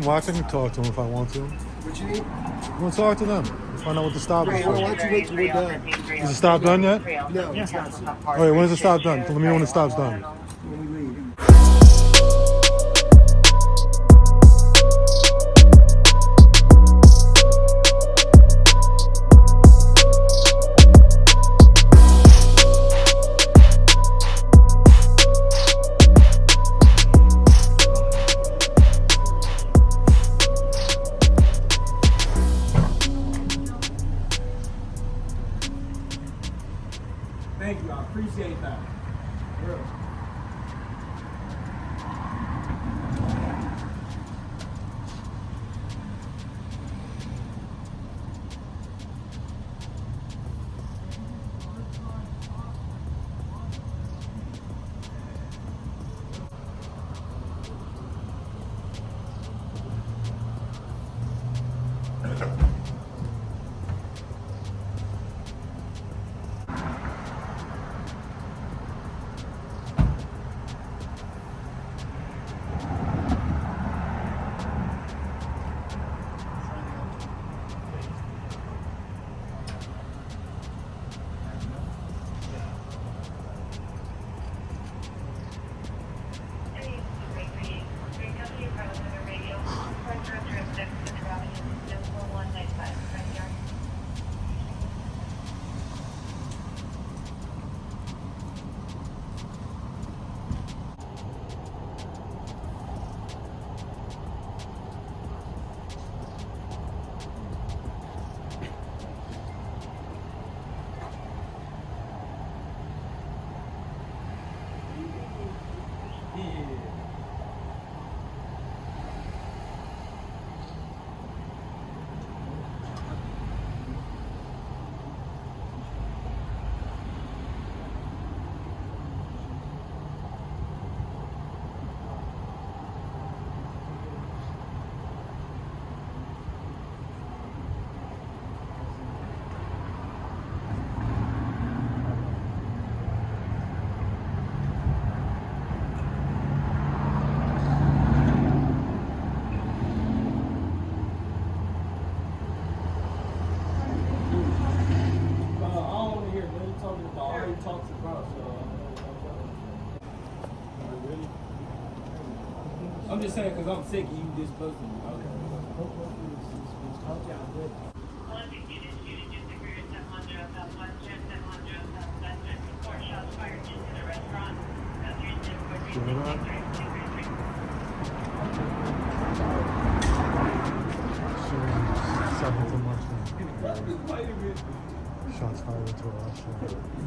can watch. I can talk to them if I want to. What you need? I'm gonna talk to them. Find out what the stop is Why for. don't you wait till we're done? Is the stop done yet? No, it's not. Oh, wait, when is the stop done? Let me know when the stop's done. When we leave. Thank you, I appreciate that. Real. I'm just saying because I'm sick and you just close to me. Shots fired into a restaurant.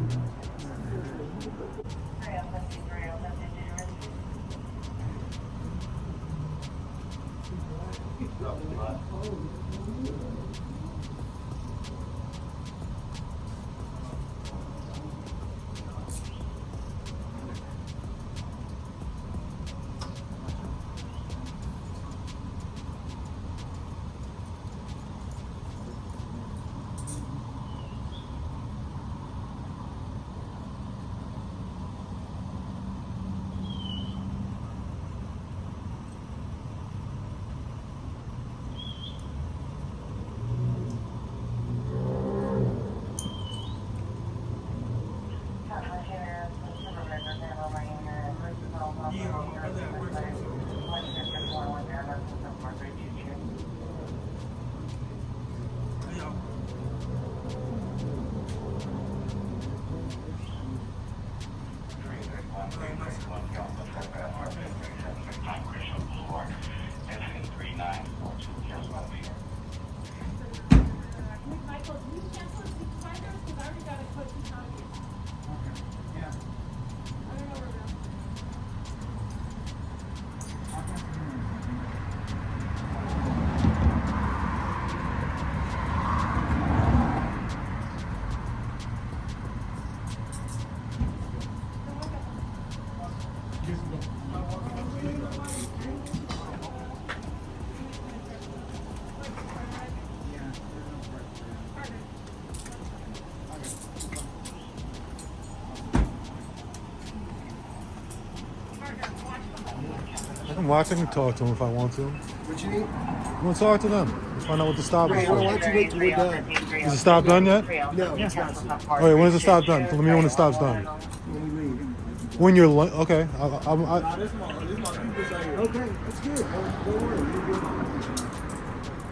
can watch. I can talk to them if I want to. What you need? I want to talk to them. Let's find out what the stop is Why for. don't you wait till we're done? Is the stop done yet? No, it's not. Oh, wait, when is the stop done? Let me know when the stop's done. When we leave. When you're okay. Nah, this my people right here. Okay, that's good. Don't worry. You're good.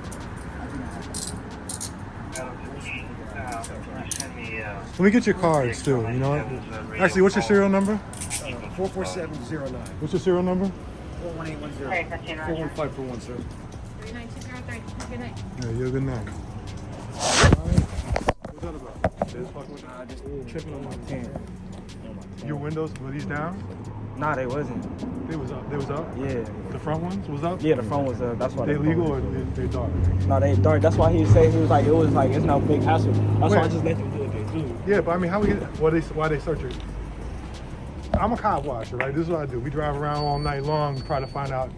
let me get your cards too. You know what? Actually, what's your serial number? 44709. What's your serial number? 41810. 41541, sir. 39203. Have a good night. Yeah, you have a good night. What's that about? Just fucking with Just tripping on my tent. your windows. Were these down? Nah, they wasn't. They was up. They was up. Yeah. The front ones was up. Yeah, the phone was that's why They the legal or phone they dark? No, they dark. That's why he said he was like it's no big hassle. That's why I Wait. just let them do what they do. Yeah, but I mean, how we get? Why they search it? I'm a cop watcher, right? This is what I do. We drive around all night long, try to find out,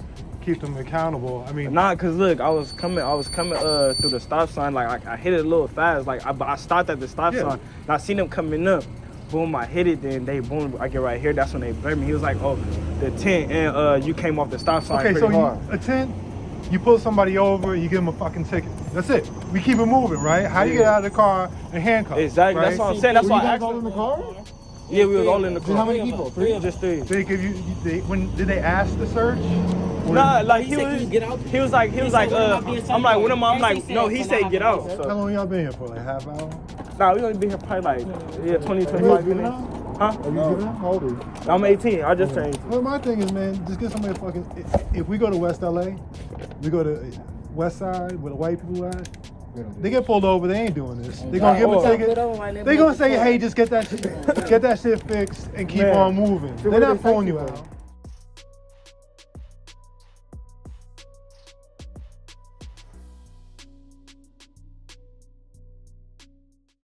keep them accountable. I mean, Nah, cause look, I was coming through the stop sign. Like I hit it a little fast. Like I stopped at the stop Yeah. sign. And I seen them coming up. Boom, I hit it. Then they boom. I get right here. That's when they blamed me. He was like, "Oh, the tent and you came off the stop sign okay, pretty so hard." you attend, you pull somebody over, you give them a fucking ticket. That's it. We keep it moving, right? How do you get out of the car and handcuff? Exactly. Right? That's what I'm saying. That's Were why you I guys asked all him. in the car? Yeah, we was all in the car. How many people? Three. Just three. They give you. When did they ask to search? Or- Nah, like he said, was. "Can you get out?" He was like. What am I'm like, what am I? I'm First like, he no. said, He "Can I said have get a out. ticket?" How So, long y'all been here for? Like half hour? nah, we gonna be here probably like 20, 25 minutes. Huh? Are you giving up? How old are you? I'm 18. I just turned 18. Well, my thing is, man, just get somebody fucking. If we go to West LA, we go to West Side where the white people at. They get pulled over. They ain't doing this. They gonna give them a ticket. They gonna say, "Hey, just get that shit fixed and keep Man. on moving." They're not throwing you out.